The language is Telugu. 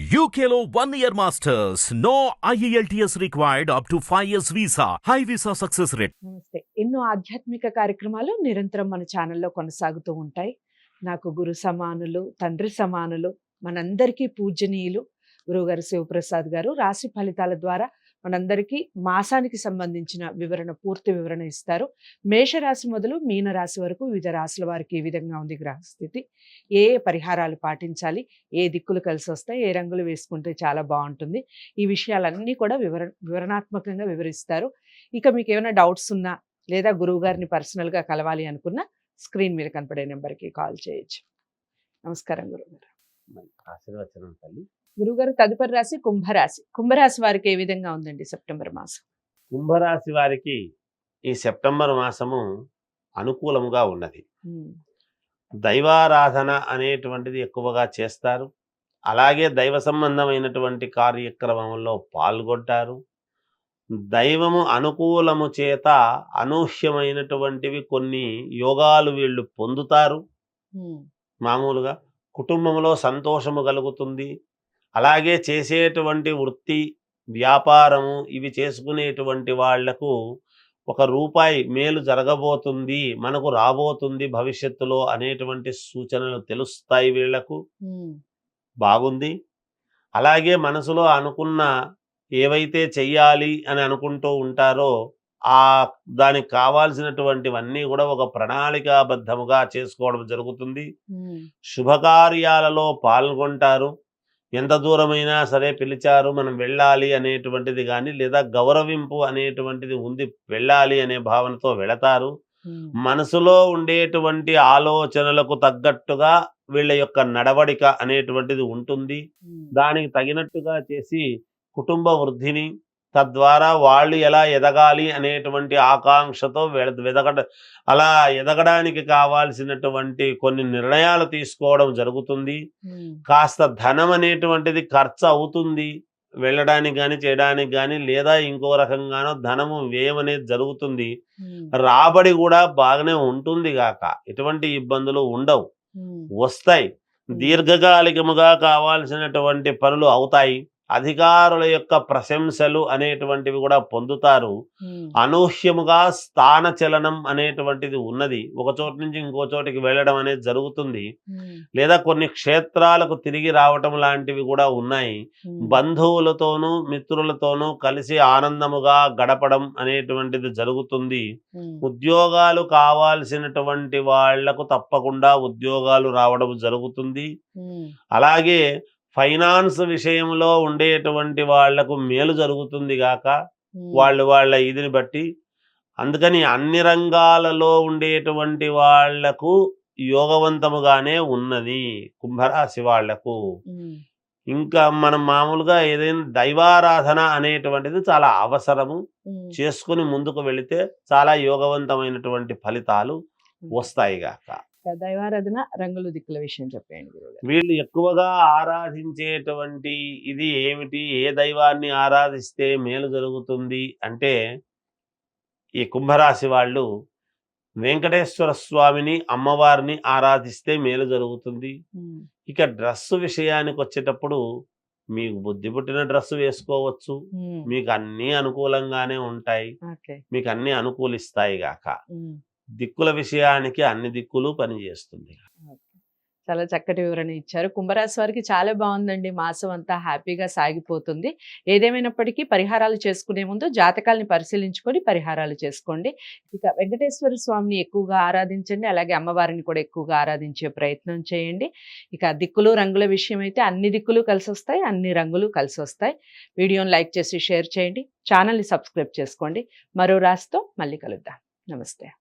UKLO 1 year masters. No IELTS required up to 5 years visa. High visa success rate. నమస్తే. ఎన్నో ఆధ్యాత్మిక కార్యక్రమాలు నిరంతరం మన ఛానల్లో కొనసాగుతూ ఉంటాయి. నాకు గురు సమానులు, తండ్రి సమానులు, మనందరికీ పూజనీయులు గురువుగారు శివప్రసాద్ గారు రాశి ఫలితాల ద్వారా మనందరికీ మాసానికి సంబంధించిన పూర్తి వివరణ ఇస్తారు. మేషరాశి మొదలు మీనరాశి వరకు వివిధ రాశుల వారికి ఏ విధంగా ఉంది గ్రహస్థితి, ఏ పరిహారాలు పాటించాలి, ఏ దిక్కులు కలిసి వస్తాయి, ఏ రంగులు వేసుకుంటే చాలా బాగుంటుంది, ఈ విషయాలన్నీ కూడా వివరణాత్మకంగా వివరిస్తారు. ఇక మీకు ఏమైనా డౌట్స్ ఉన్నా లేదా గురువు గారిని పర్సనల్గా కలవాలి అనుకున్నా స్క్రీన్ మీద కనపడే నెంబర్కి కాల్ చేయొచ్చు. నమస్కారం గురుగారు. ఆశీర్వచనం తల్లి. గురుగారు, తదుపరి రాశి కుంభరాశి. కుంభరాశి వారికి ఏ విధంగా ఉందండి సెప్టెంబర్ మాసం? కుంభరాశి వారికి ఈ సెప్టెంబర్ మాసము అనుకూలముగా ఉన్నది. దైవారాధన అనేటువంటిది ఎక్కువగా చేస్తారు. అలాగే దైవ సంబంధమైనటువంటి కార్యక్రమంలో పాల్గొంటారు. దైవము అనుకూలము చేత అనూహ్యమైనటువంటివి కొన్ని యోగాలు వీళ్ళు పొందుతారు. మామూలుగా కుటుంబంలో సంతోషము కలుగుతుంది. అలాగే చేసేటువంటి వృత్తి, వ్యాపారము ఇవి చేసుకునేటువంటి వాళ్లకు ₹1 మేలు జరగబోతుంది, మనకు రాబోతుంది భవిష్యత్తులో అనేటువంటి సూచనలు తెలుస్తాయి వీళ్లకు. బాగుంది. అలాగే మనసులో అనుకున్న ఏవైతే చెయ్యాలి అని అనుకుంటూ ఉంటారో దానికి కావాల్సినటువంటివన్నీ కూడా ఒక ప్రణాళికాబద్ధముగా చేసుకోవడం జరుగుతుంది. శుభకార్యాలలో పాల్గొంటారు. ఎంత దూరమైనా సరే పిలిచారు, మనం వెళ్ళాలి అనేటువంటిది కానీ, లేదా గౌరవింపు అనేటువంటిది ఉంది, వెళ్ళాలి అనే భావనతో వెళతారు. మనసులో ఉండేటువంటి ఆలోచనలకు తగ్గట్టుగా వీళ్ళ యొక్క నడవడిక అనేటువంటిది ఉంటుంది. దానికి తగినట్టుగా చేసి కుటుంబ వృద్ధిని, తద్వారా వాళ్ళు ఎలా ఎదగాలి అనేటువంటి ఆకాంక్షతో అలా ఎదగడానికి కావాల్సినటువంటి కొన్ని నిర్ణయాలు తీసుకోవడం జరుగుతుంది. కాస్త ధనం అనేటువంటిది ఖర్చు అవుతుంది, వెళ్ళడానికి కానీ చేయడానికి కానీ, లేదా ఇంకో రకంగానో ధనము వ్యయం అనేది జరుగుతుంది. రాబడి కూడా బాగానే ఉంటుంది గాక, ఎటువంటి ఇబ్బందులు ఉండవు, వస్తాయి. దీర్ఘకాలికముగా కావాల్సినటువంటి పనులు అవుతాయి. అధికారుల యొక్క ప్రశంసలు అనేటువంటివి కూడా పొందుతారు. అనూహ్యముగా స్థాన చలనం అనేటువంటిది ఉన్నది. ఒక చోటు నుంచి ఇంకో చోటికి వెళ్ళడం అనేది జరుగుతుంది. లేదా కొన్ని క్షేత్రాలకు తిరిగి రావటం లాంటివి కూడా ఉన్నాయి. బంధువులతోనూ మిత్రులతోనూ కలిసి ఆనందముగా గడపడం అనేటువంటిది జరుగుతుంది. ఉద్యోగాలు కావాల్సినటువంటి వాళ్లకు తప్పకుండా ఉద్యోగాలు రావడం జరుగుతుంది. అలాగే ఫైనాన్స్ విషయంలో ఉండేటువంటి వాళ్లకు మేలు జరుగుతుంది గాక, వాళ్ళ ఇదిని బట్టి. అందుకని అన్ని రంగాలలో ఉండేటువంటి వాళ్లకు యోగవంతముగానే ఉన్నది కుంభరాశి వాళ్లకు. ఇంకా మనం మామూలుగా ఏదైనా దైవారాధన అనేటువంటిది చాలా అవసరము. చేసుకుని ముందుకు వెళితే చాలా యోగవంతమైనటువంటి ఫలితాలు వస్తాయి గాక. దైవారాధన, రంగులు, దిక్కుల విషయం చెప్పండి. వీళ్ళు ఎక్కువగా ఆరాధించేటువంటి ఇది ఏమిటి, ఏ దైవాన్ని ఆరాధిస్తే మేలు జరుగుతుంది అంటే, ఈ కుంభరాశి వాళ్ళు వెంకటేశ్వర స్వామిని, అమ్మవారిని ఆరాధిస్తే మేలు జరుగుతుంది. ఇక డ్రెస్సు విషయానికి వచ్చేటప్పుడు మీకు బుద్ధి పుట్టిన డ్రెస్సు వేసుకోవచ్చు, మీకు అన్నీ అనుకూలంగానే ఉంటాయి, మీకు అన్నీ అనుకూలిస్తాయి గాక. దిక్కుల విషయానికి అన్ని దిక్కులు పనిచేస్తుంది. చాలా చక్కటి వివరణ ఇచ్చారు. కుంభరాశి వారికి చాలా బాగుందండి. మాసం అంతా హ్యాపీగా సాగిపోతుంది. ఏదేమైనప్పటికీ పరిహారాలు చేసుకునే ముందు జాతకాలని పరిశీలించుకొని పరిహారాలు చేసుకోండి. ఇక వెంకటేశ్వర స్వామిని ఎక్కువగా ఆరాధించండి. అలాగే అమ్మవారిని కూడా ఎక్కువగా ఆరాధించే ప్రయత్నం చేయండి. ఇక దిక్కులు, రంగుల విషయం అయితే అన్ని దిక్కులు కలిసి వస్తాయి, అన్ని రంగులు కలిసి వస్తాయి. వీడియోని లైక్ చేసి షేర్ చేయండి. ఛానల్ని సబ్స్క్రైబ్ చేసుకోండి. మరో రాశితో మళ్ళీ కలుద్దాం. నమస్తే.